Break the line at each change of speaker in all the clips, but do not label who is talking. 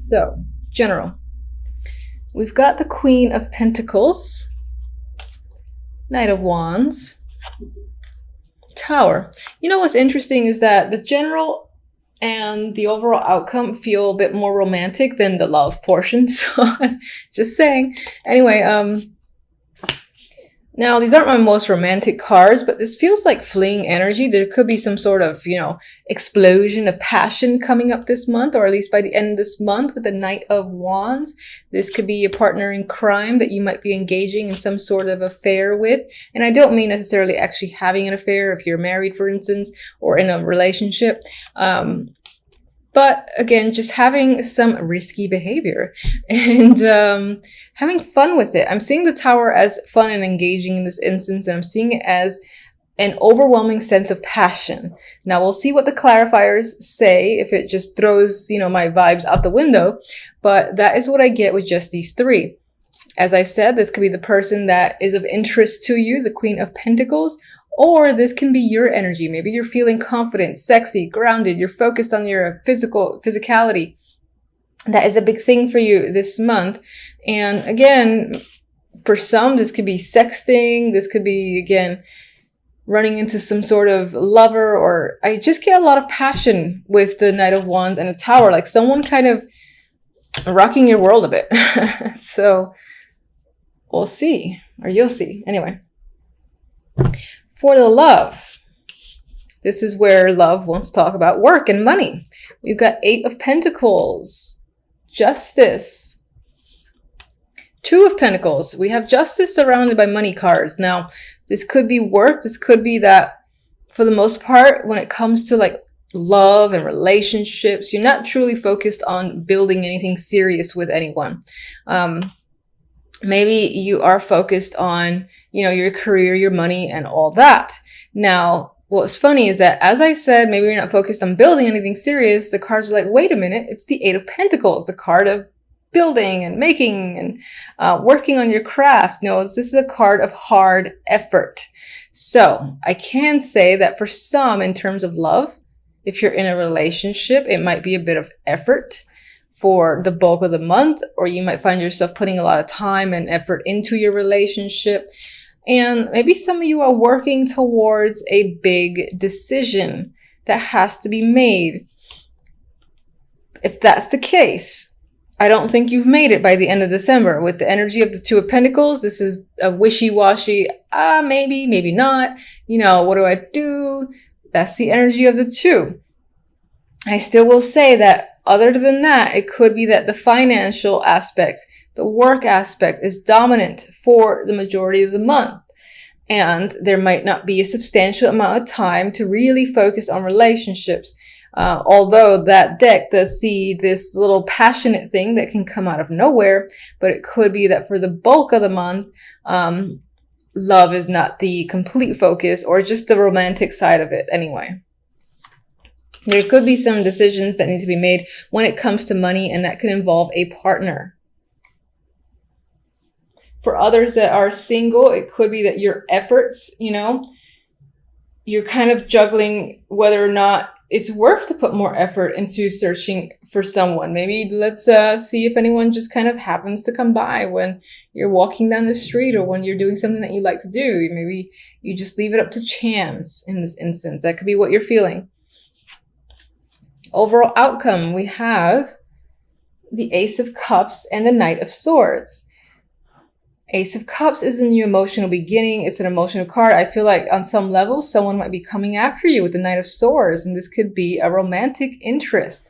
So, general. We've got the Queen of Pentacles, Knight of Wands, Tower. You know what's interesting is that the general and the overall outcome feel a bit more romantic than the love portion. So, just saying. Anyway, now, these aren't my most romantic cards, but this feels like fleeing energy. There could be some sort of, explosion of passion coming up this month, or at least by the end of this month with the Knight of Wands. This could be a partner in crime that you might be engaging in some sort of affair with. And I don't mean necessarily actually having an affair if you're married, for instance, or in a relationship. But again, just having some risky behavior and having fun with it. I'm seeing the Tower as fun and engaging in this instance, and I'm seeing it as an overwhelming sense of passion. Now, we'll see what the clarifiers say if it just throws, my vibes out the window. But that is what I get with just these three. As I said, this could be the person that is of interest to you, the Queen of Pentacles. Or this can be your energy. Maybe you're feeling confident, sexy, grounded. You're focused on your physicality. That is a big thing for you this month. And again, for some, this could be sexting. This could be, again, running into some sort of lover. Or I just get a lot of passion with the Knight of Wands and the Tower. Like someone kind of rocking your world a bit. So we'll see. Or you'll see. Anyway. For the love, this is where love wants to talk about work and money. We've got 8 of Pentacles, Justice, 2 of Pentacles. We have Justice surrounded by money cards. Now, this could be work. This could be that for the most part, when it comes to like love and relationships, you're not truly focused on building anything serious with anyone. Maybe you are focused on, your career, your money, and all that. Now, what's funny is that, as I said, maybe you're not focused on building anything serious. The cards are like, wait a minute, it's the 8 of Pentacles, the card of building and making and working on your crafts. No, this is a card of hard effort. So I can say that for some, in terms of love, if you're in a relationship, it might be a bit of effort for the bulk of the month, or you might find yourself putting a lot of time and effort into your relationship. And maybe some of you are working towards a big decision that has to be made. If that's the case, I don't think you've made it by the end of December. With the energy of the 2 of Pentacles, this is a wishy-washy, maybe, maybe not. What do I do? That's the energy of the 2. I still will say that other than that, it could be that the financial aspect, the work aspect is dominant for the majority of the month. And there might not be a substantial amount of time to really focus on relationships. Although that deck does see this little passionate thing that can come out of nowhere. But it could be that for the bulk of the month, love is not the complete focus, or just the romantic side of it anyway. There could be some decisions that need to be made when it comes to money, and that could involve a partner. For others that are single, it could be that your efforts, you're kind of juggling whether or not it's worth to put more effort into searching for someone. Maybe let's see if anyone just kind of happens to come by when you're walking down the street, or when you're doing something that you like to do. Maybe you just leave it up to chance in this instance. That could be what you're feeling. Overall outcome, we have the Ace of Cups and the Knight of Swords. Ace of Cups is a new emotional beginning. It's an emotional card. I feel like on some level, someone might be coming after you with the Knight of Swords, and this could be a romantic interest.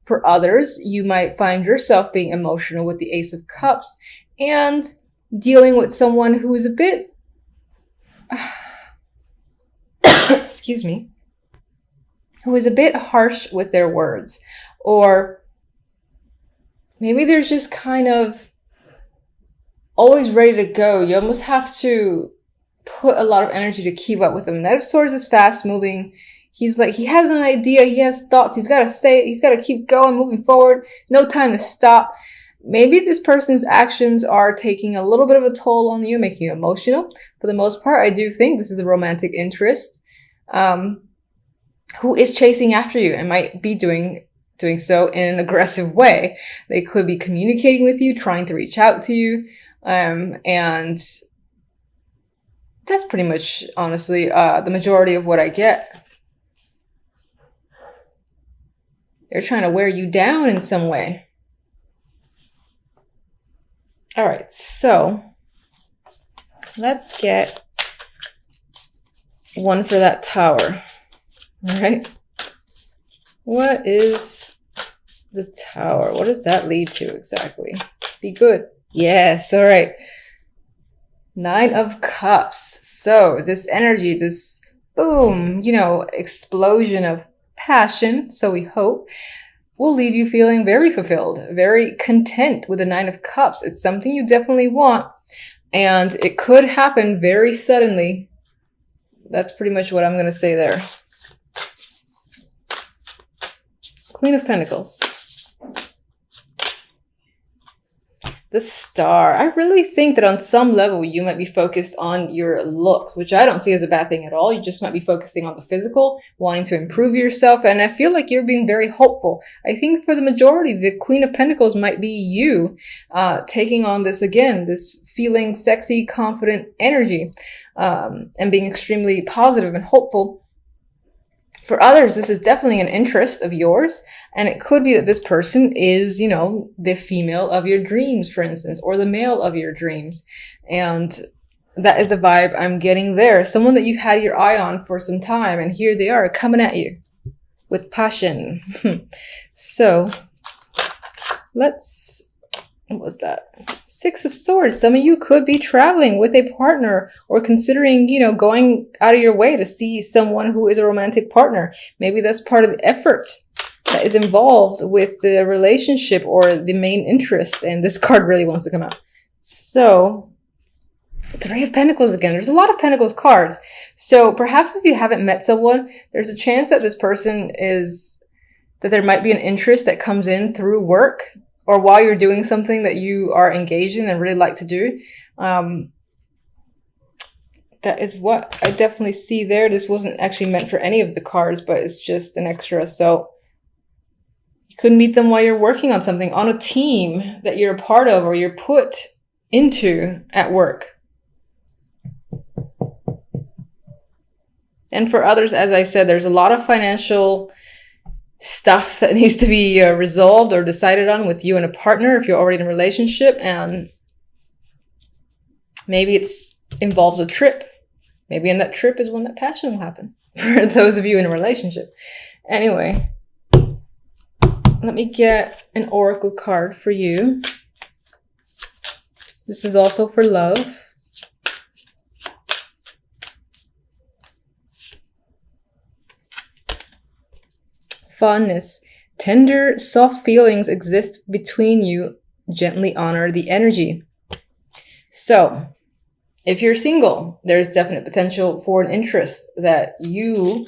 For others, you might find yourself being emotional with the Ace of Cups and dealing with someone who is a bit, excuse me, who is a bit harsh with their words. Or maybe they're just kind of always ready to go. You almost have to put a lot of energy to keep up with them. Knight of Swords is fast moving. He's like, he has an idea, he has thoughts, he's got to say it, he's got to keep going, moving forward, no time to stop. Maybe this person's actions are taking a little bit of a toll on you, making you emotional. For the most part, I do think this is a romantic interest who is chasing after you and might be doing doing so in an aggressive way. They could be communicating with you, trying to reach out to you. And that's pretty much, honestly, the majority of what I get. They're trying to wear you down in some way. All right, so let's get one for that Tower. All right. What is the Tower? What does that lead to exactly? Be good. Yes. All right. 9 of Cups. So this energy, this boom, explosion of passion, so we hope, will leave you feeling very fulfilled, very content with the 9 of Cups. It's something you definitely want, and it could happen very suddenly. That's pretty much what I'm going to say there. Queen of Pentacles. The Star. I really think that on some level you might be focused on your looks, which I don't see as a bad thing at all. You just might be focusing on the physical, wanting to improve yourself, and I feel like you're being very hopeful. I think for the majority, the Queen of Pentacles might be you taking on this again, this feeling sexy, confident energy, and being extremely positive and hopeful. For others, this is definitely an interest of yours, and it could be that this person is, the female of your dreams, for instance, or the male of your dreams. And that is the vibe I'm getting there. Someone that you've had your eye on for some time, and here they are coming at you with passion. So what was that? 6 of Swords. Some of you could be traveling with a partner or considering, going out of your way to see someone who is a romantic partner. Maybe that's part of the effort that is involved with the relationship or the main interest. And this card really wants to come out. So, 3 of Pentacles again. There's a lot of Pentacles cards. So perhaps if you haven't met someone, there's a chance that this person that there might be an interest that comes in through work, or while you're doing something that you are engaged in and really like to do. That is what I definitely see there. This wasn't actually meant for any of the cards, but it's just an extra. So you could meet them while you're working on something, on a team that you're a part of or you're put into at work. And for others, as I said, there's a lot of financial stuff that needs to be resolved or decided on with you and a partner if you're already in a relationship, and maybe it's involves a trip. Maybe in that trip is when that passion will happen for those of you in a relationship. Anyway, let me get an oracle card for you. This is also for love. Fondness. Tender, soft feelings exist between you. Gently honor the energy. So, if you're single, there's definite potential for an interest that you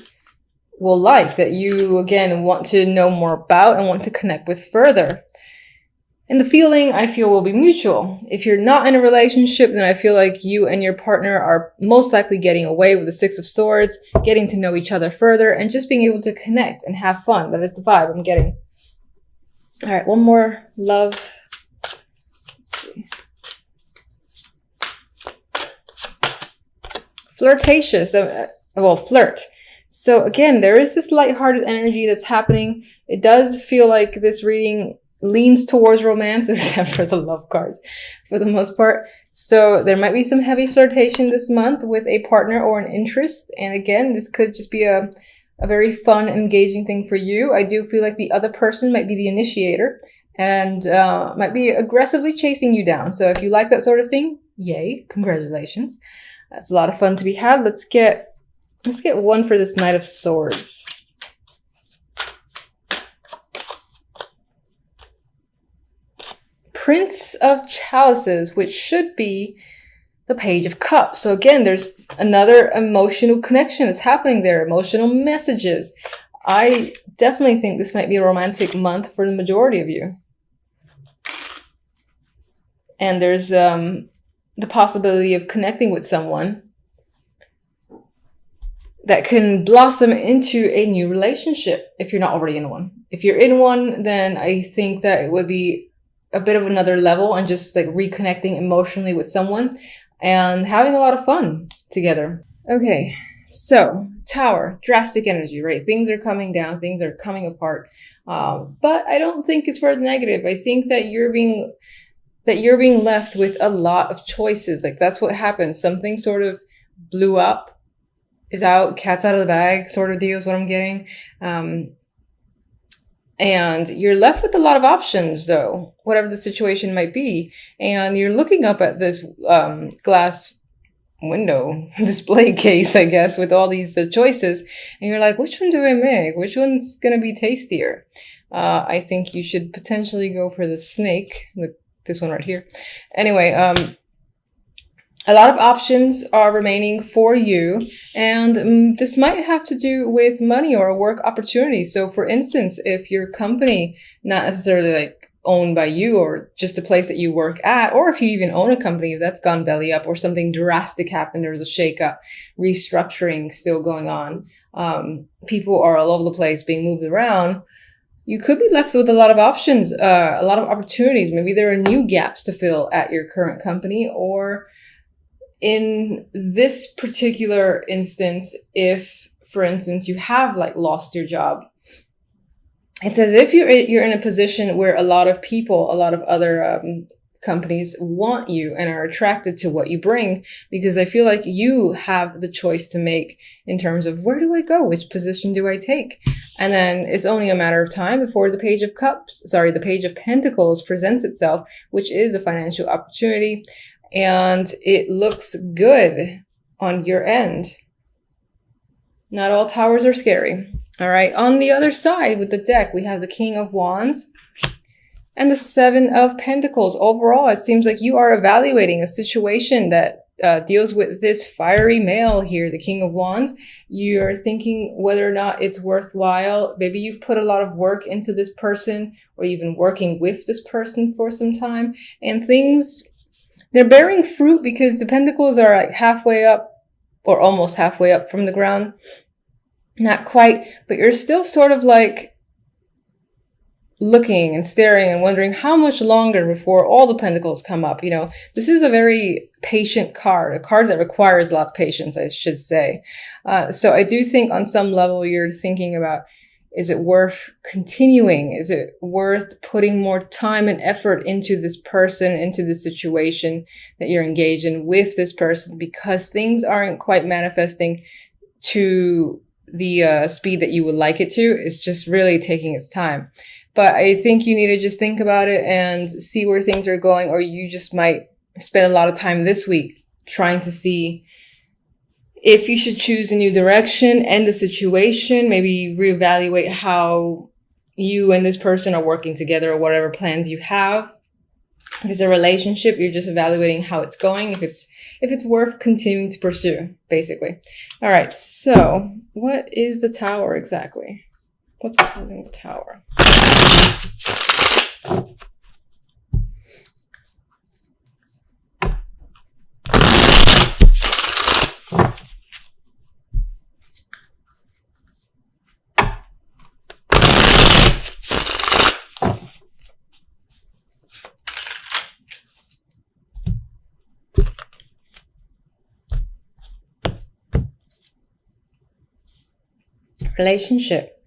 will like, that you, again, want to know more about and want to connect with further. And the feeling, I feel, will be mutual. If you're not in a relationship, then I feel like you and your partner are most likely getting away with the 6 of Swords, getting to know each other further, and just being able to connect and have fun. That is the vibe I'm getting. All right, one more. Love. Let's see. Flirtatious. Flirt. So again, there is this lighthearted energy that's happening. It does feel like this reading leans towards romance, except for the love cards for the most part. So there might be some heavy flirtation this month with a partner or an interest. And again, this could just be a very fun, engaging thing for you. I do feel like the other person might be the initiator and might be aggressively chasing you down. So if you like that sort of thing, yay, congratulations. That's a lot of fun to be had. Let's get one for this Knight of Swords. Prince of Chalices, which should be the Page of Cups. So again, there's another emotional connection that's happening there, emotional messages. I definitely think this might be a romantic month for the majority of you. And there's the possibility of connecting with someone that can blossom into a new relationship if you're not already in one. If you're in one, then I think that it would be a bit of another level and just like reconnecting emotionally with someone and having a lot of fun together. Okay, so Tower, drastic energy, right? Things are coming down, things are coming apart. But I don't think it's for the negative. I think that you're being left with a lot of choices. Like that's what happens. Something sort of blew up, is out, cat's out of the bag sort of deal is what I'm getting. And you're left with a lot of options though, whatever the situation might be. And you're looking up at this glass window display case, I guess, with all these choices. And you're like, which one do I make? Which one's going to be tastier? I think you should potentially go for the snake, this one right here. Anyway, a lot of options are remaining for you, and this might have to do with money or a work opportunity. So for instance, if your company, not necessarily like owned by you or just a place that you work at, or if you even own a company that's gone belly up or something drastic happened, there's a shakeup, restructuring still going on, people are all over the place being moved around, you could be left with a lot of options, a lot of opportunities. Maybe there are new gaps to fill at your current company, or in this particular instance, if, for instance, you have like lost your job, it's as if you're in a position where a lot of people, a lot of other companies want you and are attracted to what you bring, because I feel like you have the choice to make in terms of where do I go? Which position do I take? And then it's only a matter of time before the Page of Pentacles presents itself, which is a financial opportunity. And it looks good on your end. Not all towers are scary. All right. On the other side with the deck, we have the King of Wands and the Seven of Pentacles. Overall, it seems like you are evaluating a situation that deals with this fiery male here, the King of Wands. You're thinking whether or not it's worthwhile. Maybe you've put a lot of work into this person, or you've been working with this person for some time, and they're bearing fruit because the pentacles are like halfway up or almost halfway up from the ground. Not quite, but you're still sort of like looking and staring and wondering how much longer before all the pentacles come up. You know, this is a very patient card, a card that requires a lot of patience, I should say. So I do think on some level you're thinking about, is it worth continuing? Is it worth putting more time and effort into this person, into the situation that you're engaged in with this person, because things aren't quite manifesting to the speed that you would like it to? It's just really taking its time. But I think you need to just think about it and see where things are going, or you just might spend a lot of time this week trying to see if you should choose a new direction, end the situation, maybe reevaluate how you and this person are working together or whatever plans you have. If it's a relationship, you're just evaluating how it's going, if it's worth continuing to pursue, basically. All right, so what is the Tower exactly? What's causing the Tower? Relationship.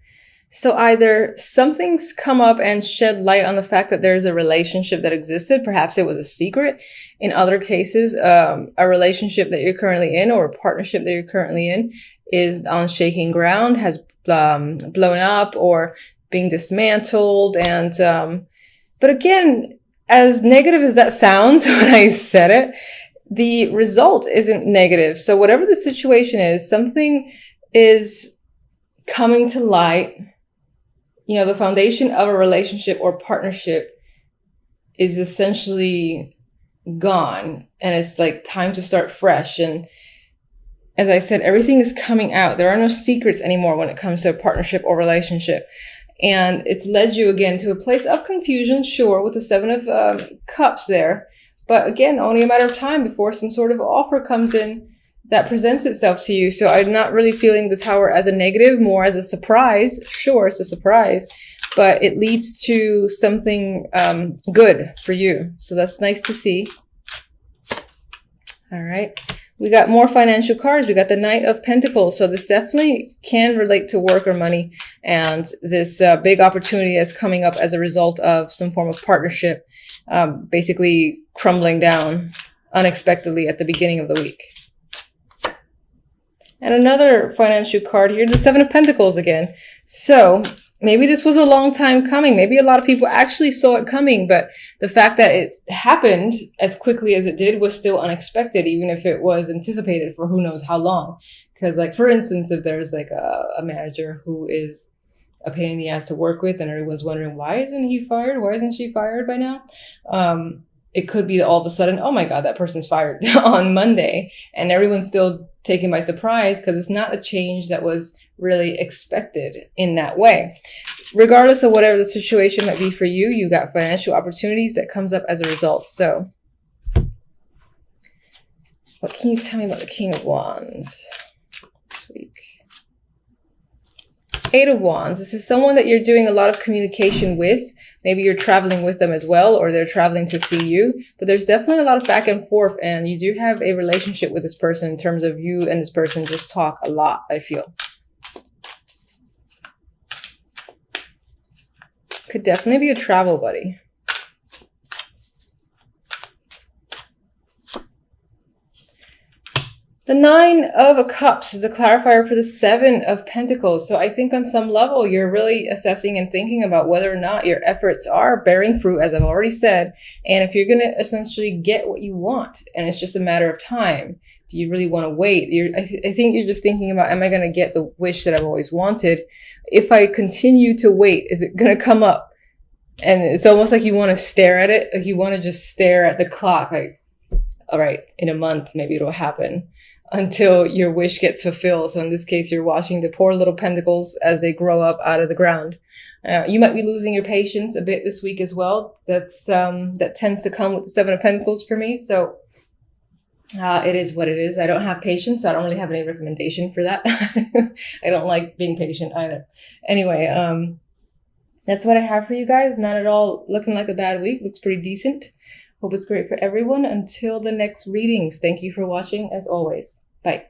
So either something's come up and shed light on the fact that there's a relationship that existed. Perhaps it was a secret. In other cases, a relationship that you're currently in or a partnership that you're currently in is on shaking ground, has blown up or being dismantled. And but again, as negative as that sounds when I said it, the result isn't negative. So whatever the situation is, something is coming to light. You know, the foundation of a relationship or partnership is essentially gone, and it's like time to start fresh. And as I said, everything is coming out. There are no secrets anymore when it comes to a partnership or relationship. And it's led you again to a place of confusion, sure, with the Seven of Cups there. But again, only a matter of time before some sort of offer comes in that presents itself to you. So I'm not really feeling the Tower as a negative, more as a surprise. Sure, it's a surprise, but it leads to something good for you. So that's nice to see. All right. We got more financial cards. We got the Knight of Pentacles. So this definitely can relate to work or money. And this big opportunity is coming up as a result of some form of partnership, basically crumbling down unexpectedly at the beginning of the week. And another financial card here, the Seven of Pentacles again. So maybe this was a long time coming. Maybe a lot of people actually saw it coming, but the fact that it happened as quickly as it did was still unexpected, even if it was anticipated for who knows how long. Because like, for instance, if there's like a manager who is a pain in the ass to work with and everyone's wondering, why isn't he fired? Why isn't she fired by now? It could be that all of a sudden, oh my God, that person's fired on Monday, and everyone's still taken by surprise because it's not a change that was really expected in that way. Regardless of whatever the situation might be for you, you got financial opportunities that comes up as a result. So what can you tell me about the King of Wands this week? Eight of Wands. This is someone that you're doing a lot of communication with. Maybe you're traveling with them as well, or they're traveling to see you. But there's definitely a lot of back and forth, and you do have a relationship with this person in terms of you and this person just talk a lot, I feel. Could definitely be a travel buddy. The Nine of Cups is a clarifier for the Seven of Pentacles. So I think on some level, you're really assessing and thinking about whether or not your efforts are bearing fruit, as I've already said. And if you're going to essentially get what you want, and it's just a matter of time, do you really want to wait? I think you're just thinking about, am I going to get the wish that I've always wanted? If I continue to wait, is it going to come up? And it's almost like you want to stare at it. Like you want to just stare at the clock. Like, all right, in a month, maybe it'll happen, until your wish gets fulfilled. So in this case, you're watching the poor little pentacles as they grow up out of the ground. You might be losing your patience a bit this week as well. That tends to come with the Seven of Pentacles for me. So it is what it is. I don't have patience, so I don't really have any recommendation for that. I don't like being patient either. Anyway, that's what I have for you guys. Not at all looking like a bad week. Looks pretty decent. Hope it's great for everyone. Until the next readings, thank you for watching as always. Bye.